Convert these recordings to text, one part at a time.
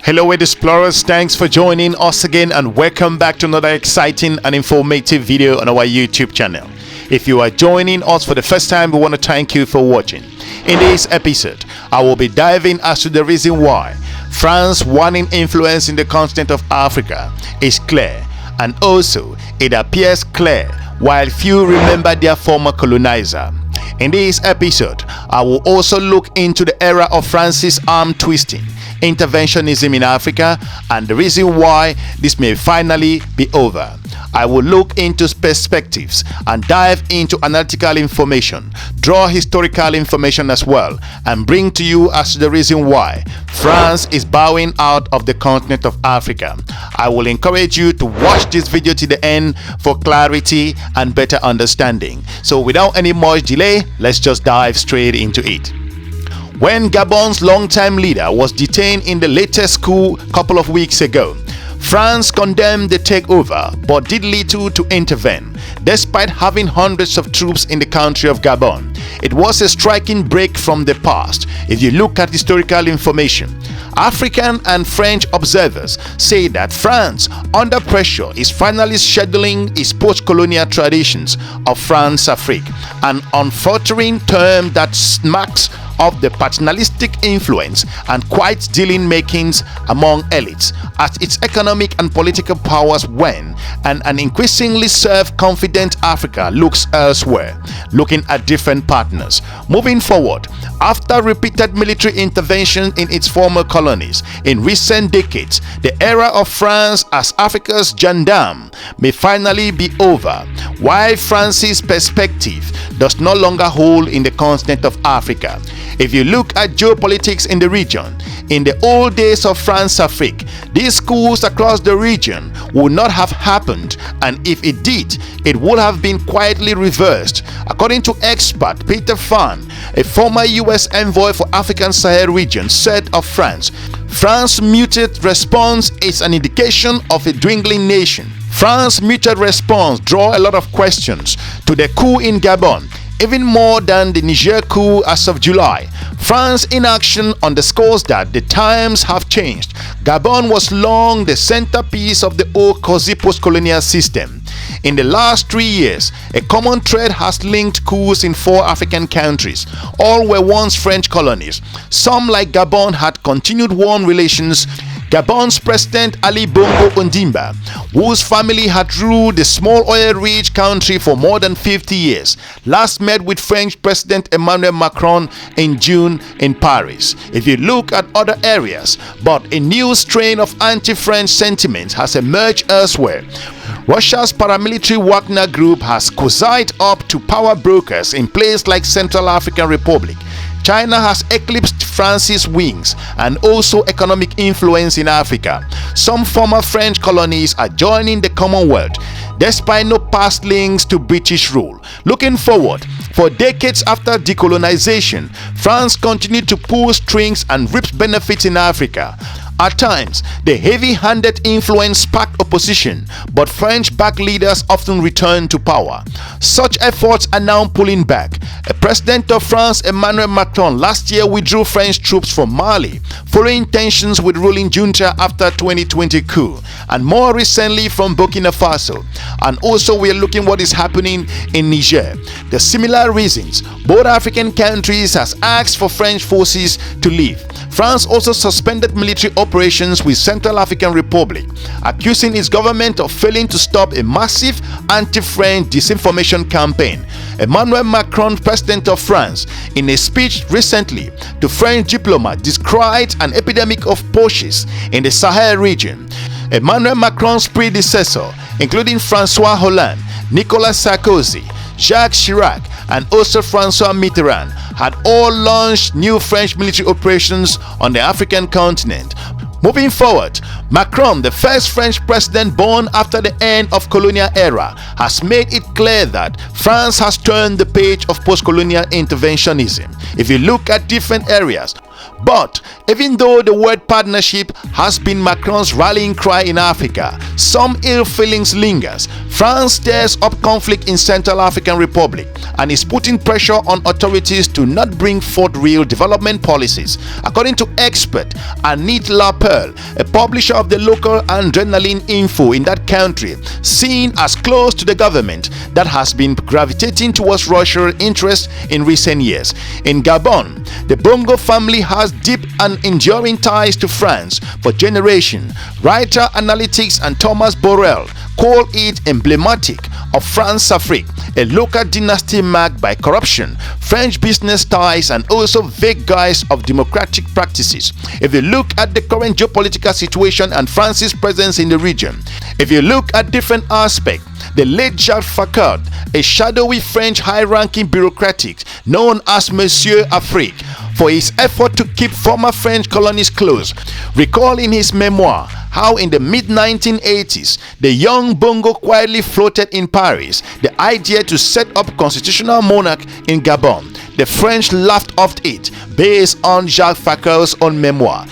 Hello world explorers, thanks for joining us again and welcome back to another exciting and informative video on our YouTube channel. If you are joining us for the first time, we want to thank you for watching. In this episode, I will be diving as to the reason why France's waning influence in the continent of Africa is clear, and also it appears clear while few remember their former colonizer. In this episode, I will also look into the era of France's arm twisting, interventionism in Africa, and the reason why this may finally be over. I will look into perspectives and dive into analytical information, draw historical information as well, and bring to you as to the reason why France is bowing out of the continent of Africa. I will encourage you to watch this video to the end for clarity and better understanding. So without any much delay, let's just dive straight into it. When Gabon's longtime leader was detained in the latest coup a couple of weeks ago, France condemned the takeover but did little to intervene, despite having hundreds of troops in the country of Gabon. It was a striking break from the past if you look at historical information. African and French observers say that France, under pressure, is finally scheduling its post-colonial traditions of France-Afrique, an unfaltering term that smacks of the paternalistic influence and quiet dealing makings among elites as its economic and political powers wane, and an increasingly self-confident Africa looks elsewhere, looking at different partners. Moving forward, after repeated military intervention in its former colonies in recent decades, the era of France as Africa's gendarme may finally be over, while France's perspective does no longer hold in the continent of Africa. If you look at geopolitics in the region, in the old days of France-Afrique, these coups across the region would not have happened, and if it did, it would have been quietly reversed. According to expert Peter Fan, a former US envoy for African Sahel region, said of France, France's muted response is an indication of a dwindling nation. France's muted response draws a lot of questions to the coup in Gabon, even more than the Niger coup as of July. France's inaction underscores that the times have changed. Gabon was long the centerpiece of the old cozy post-colonial system. In the last 3 years, a common thread has linked coups in 4 African countries. All were once French colonies. Some, like Gabon, had continued warm relations. Gabon's President Ali Bongo Ondimba, whose family had ruled the small oil-rich country for more than 50 years, last met with French President Emmanuel Macron in June in Paris. If you look at other areas, but a new strain of anti-French sentiment has emerged elsewhere. Russia's paramilitary Wagner group has cozied up to power brokers in places like Central African Republic. China has eclipsed France's wings and also economic influence in Africa. Some former French colonies are joining the Commonwealth, despite no past links to British rule. Looking forward, for decades after decolonization, France continued to pull strings and reap benefits in Africa. At times, the heavy-handed influence sparked opposition, but French-backed leaders often returned to power. Such efforts are now pulling back. The President of France, Emmanuel Macron, last year withdrew French troops from Mali, following tensions with ruling Junta after 2020 coup, and more recently from Burkina Faso. And also we are looking what is happening in Niger. The similar reasons, both African countries has asked for French forces to leave. France also suspended military operations with Central African Republic, accusing its government of failing to stop a massive anti-French disinformation campaign. Emmanuel Macron, President of France, in a speech recently to French diplomats, described an epidemic of poachers in the Sahel region. Emmanuel Macron's predecessor, including François Hollande, Nicolas Sarkozy, Jacques Chirac, and also François Mitterrand, had all launched new French military operations on the African continent. Moving forward, Macron, the first French president born after the end of colonial era, has made it clear that France has turned the page of post-colonial interventionism. If you look at different areas, But even though the word partnership has been Macron's rallying cry in Africa, some ill feelings lingers. France stirs up conflict in Central African Republic and is putting pressure on authorities to not bring forth real development policies. According to expert Anit Laperle, a publisher of the local adrenaline info in that country, seen as close to the government that has been gravitating towards Russian interest in recent years. In Gabon, the Bongo family has deep and enduring ties to France for generations. Writer Analytics and Thomas Borrell call it emblematic of France-Afrique, a local dynasty marked by corruption, French business ties, and also vague guise of democratic practices. If you look at the current geopolitical situation and France's presence in the region, if you look at different aspects, the late Jacques Facard, a shadowy French high-ranking bureaucratic known as Monsieur Afrique, for his effort to keep former French colonies close, recall in his memoir how in the mid-1980s the young Bongo quietly floated in Paris the idea to set up constitutional monarch in Gabon. The French laughed off it based on Jacques Facard's own memoir.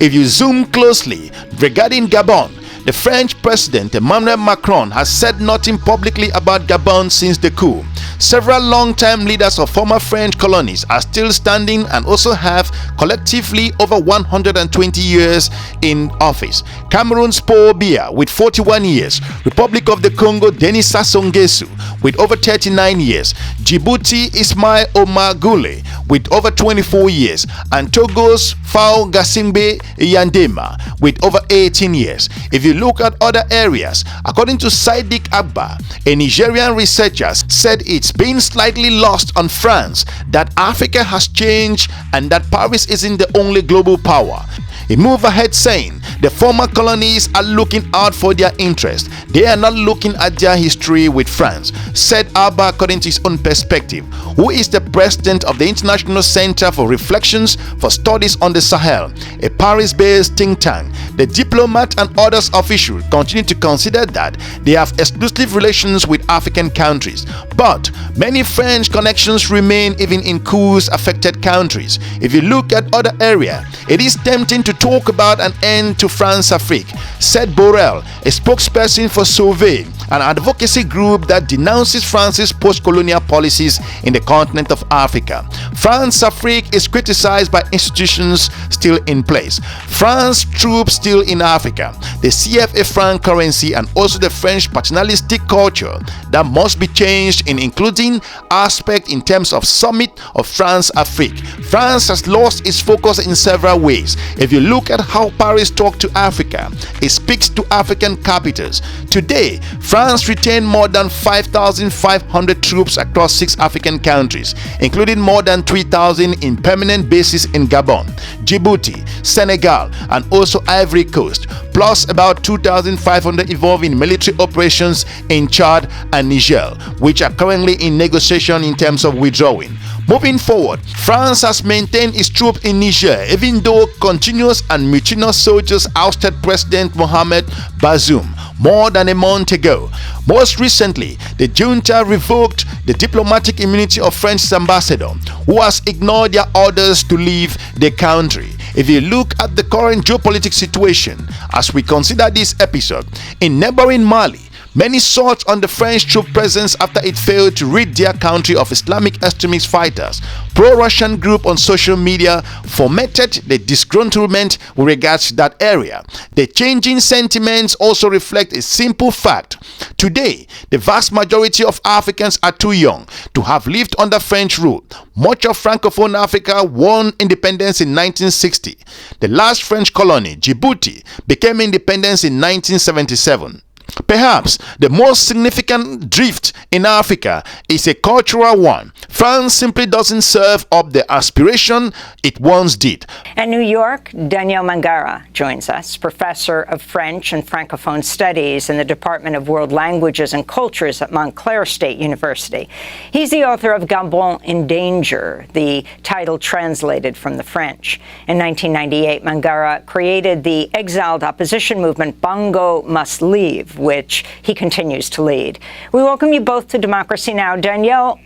If you zoom closely regarding Gabon, the French president Emmanuel Macron has said nothing publicly about Gabon since the coup. Several long-time leaders of former French colonies are still standing and also have collectively over 120 years in office. Cameroon's Paul Biya with 41 years, Republic of the Congo Denis Sassou Nguesso with over 39 years, Djibouti Ismail Omar Guelleh with over 24 years, and Togo's Faou Gassimbe Yandema with over 18 years. If you look at other areas, according to Sadiq Abba, a Nigerian researcher, said it's been slightly lost on France that Africa has changed and that Paris isn't the only global power. He moved ahead saying the former colonies are looking out for their interest. They are not looking at their history with France, said Abba according to his own perspective, who is the president of the International Center for Reflections for Studies on the Sahel, a Paris-based think tank. The diplomat and others officials continue to consider that they have exclusive relations with African countries, but many French connections remain even in coups-affected countries. If you look at other areas, it is tempting to talk about an end to France-Afrique, said Borrell, a spokesperson for Sauvé, an advocacy group that denounces France's post-colonial policies in the continent of Africa. France-Afrique is criticized by institutions still in place. France troops still in Africa, the CFA franc currency, and also the French paternalistic culture that must be changed in including aspect in terms of summit of France-Afrique. France has lost its focus in several ways. If you look at how Paris talks to Africa, it speaks to African capitals. Today, France retained more than 5,500 troops across 6 African countries, including more than 3,000 in permanent bases in Gabon, Djibouti, Senegal, and also Ivory Coast, plus about 2,500 involved in military operations in Chad and Niger, which are currently in negotiation in terms of withdrawing. Moving forward, France has maintained its troops in Niger, even though continuous and mutinous soldiers ousted President Mohamed Bazoum more than a month ago. Most recently, the Junta revoked the diplomatic immunity of French ambassador, who has ignored their orders to leave the country. If you look at the current geopolitical situation, as we consider this episode, in neighboring Mali, many sought on the French troop presence after it failed to rid their country of Islamic extremist fighters. Pro-Russian group on social media fomented the disgruntlement with regards to that area. The changing sentiments also reflect a simple fact. Today, the vast majority of Africans are too young to have lived under French rule. Much of Francophone Africa won independence in 1960. The last French colony, Djibouti, became independence in 1977. Perhaps the most significant drift in Africa is a cultural one. France simply doesn't serve up the aspiration it once did. At New York, Daniel Mangara joins us, professor of French and Francophone Studies in the Department of World Languages and Cultures at Montclair State University. He's the author of Gabon in Danger, the title translated from the French. In 1998, Mangara created the exiled opposition movement Bongo Must Leave, which he continues to lead. We welcome you both to Democracy Now! Danielle,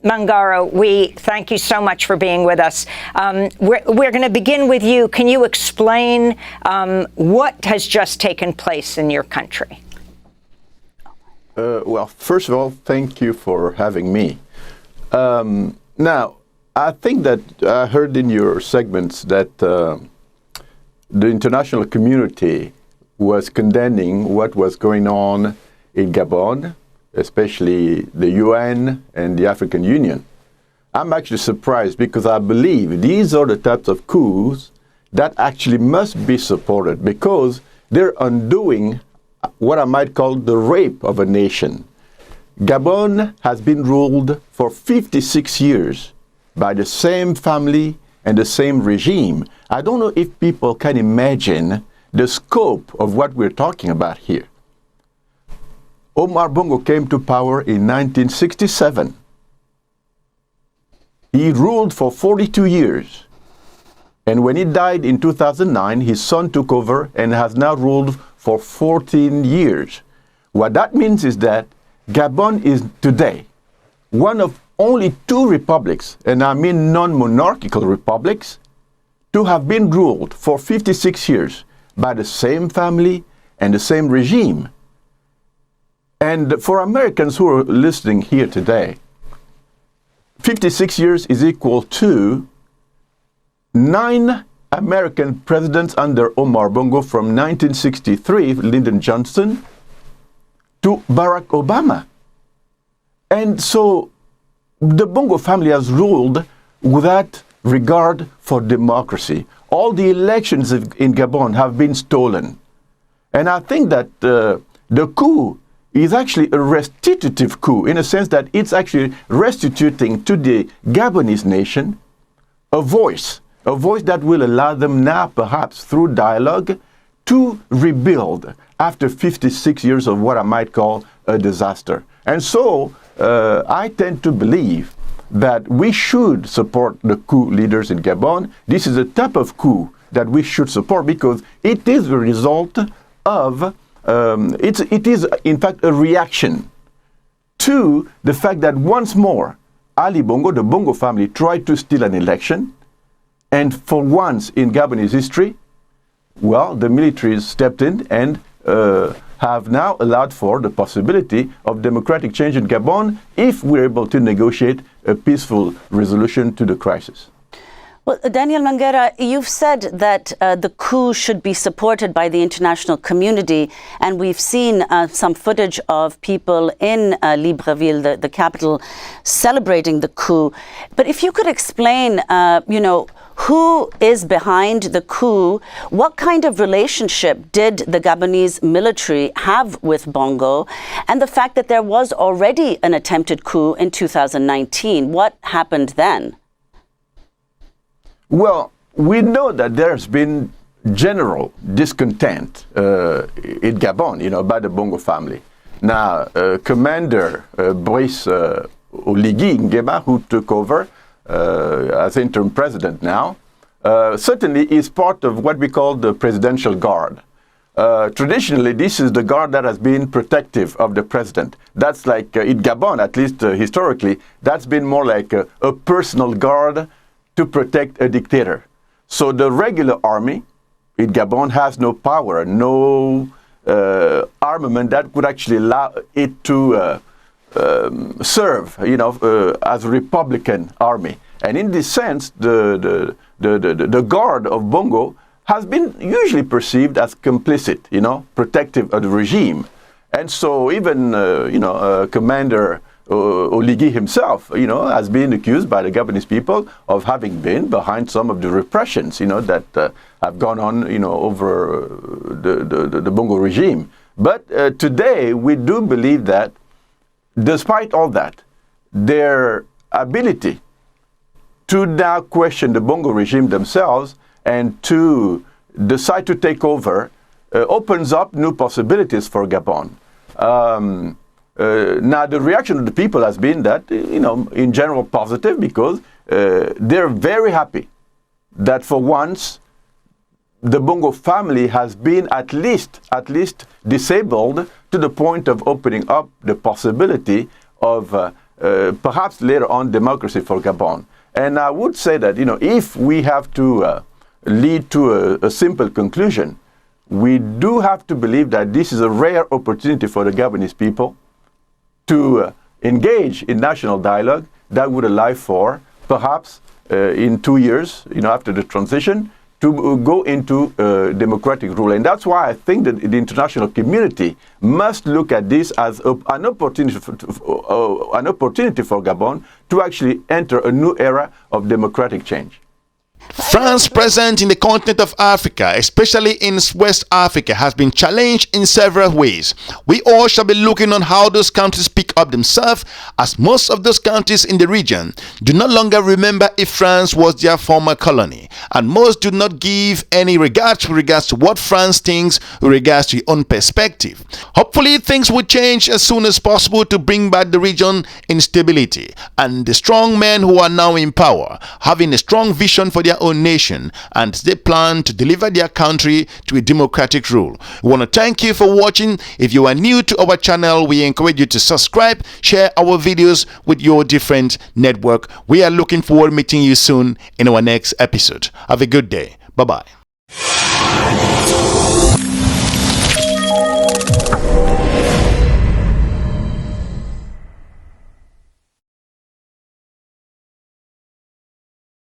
Mangara, we thank you so much for being with us. We're going to begin with you. Can you explain what has just taken place in your country? Well, first of all, thank you for having me. Now, I think that I heard in your segments that the international community was condemning what was going on in Gabon, especially the UN and the African Union. I'm actually surprised because I believe these are the types of coups that actually must be supported because they're undoing what I might call the rape of a nation. Gabon has been ruled for 56 years by the same family and the same regime. I don't know if people can imagine the scope of what we're talking about here. Omar Bongo came to power in 1967. He ruled for 42 years. And when he died in 2009, his son took over and has now ruled for 14 years. What that means is that Gabon is today one of only 2 republics, and I mean non-monarchical republics, to have been ruled for 56 years by the same family and the same regime. And for Americans who are listening here today, 56 years is equal to 9 American presidents under Omar Bongo from 1963, Lyndon Johnson, to Barack Obama. And so the Bongo family has ruled without regard for democracy. All the elections in Gabon have been stolen. And I think that the coup is actually a restitutive coup in a sense that it's actually restituting to the Gabonese nation a voice that will allow them now, perhaps through dialogue, to rebuild after 56 years of what I might call a disaster. And so I tend to believe that we should support the coup leaders in Gabon. This is a type of coup that we should support because it is the result of it is, in fact, a reaction to the fact that once more, Ali Bongo, the Bongo family, tried to steal an election. And for once in Gabonese history, well, the military stepped in and have now allowed for the possibility of democratic change in Gabon if we're able to negotiate a peaceful resolution to the crisis. Well, Daniel Mangara, you've said that the coup should be supported by the international community, and we've seen some footage of people in Libreville, the capital, celebrating the coup. But if you could explain, who is behind the coup? What kind of relationship did the Gabonese military have with Bongo? And the fact that there was already an attempted coup in 2019, what happened then? Well, we know that there's been general discontent in Gabon, by the Bongo family. Now, Commander Brice Oligui Nguema, who took over as interim president now, certainly is part of what we call the presidential guard. Traditionally, this is the guard that has been protective of the president. That's like, in Gabon, at least historically, that's been more like a personal guard to protect a dictator. So the regular army in Gabon has no power, no armament that could actually allow it to serve, as a republican army. And in this sense, the guard of Bongo has been usually perceived as complicit, protective of the regime. And so even, Commander Oligui himself, has been accused by the Gabonese people of having been behind some of the repressions, that have gone on, over the Bongo regime. But today, we do believe that, despite all that, their ability to now question the Bongo regime themselves and to decide to take over opens up new possibilities for Gabon. Now, the reaction of the people has been that, in general positive, because they're very happy that for once the Bongo family has been at least disabled to the point of opening up the possibility of perhaps later on democracy for Gabon. And I would say that, if we have to lead to a simple conclusion, we do have to believe that this is a rare opportunity for the Gabonese people to engage in national dialogue that would allow for, perhaps in 2 years, after the transition, to go into democratic rule. And that's why I think that the international community must look at this as an opportunity for Gabon to actually enter a new era of democratic change. France presence in the continent of Africa, especially in West Africa, has been challenged in several ways. We all shall be looking on how those countries pick up themselves, as most of those countries in the region do no longer remember if France was their former colony, and most do not give any regard with regards to what France thinks with regards to your own perspective. Hopefully things will change as soon as possible to bring back the region in stability, and the strong men who are now in power having a strong vision for their own nation, and they plan to deliver their country to a democratic rule. We want to thank you for watching. If you are new to our channel, we encourage you to subscribe, share our videos with your different network. We are looking forward to meeting you soon in our next episode. Have a good day. Bye-bye.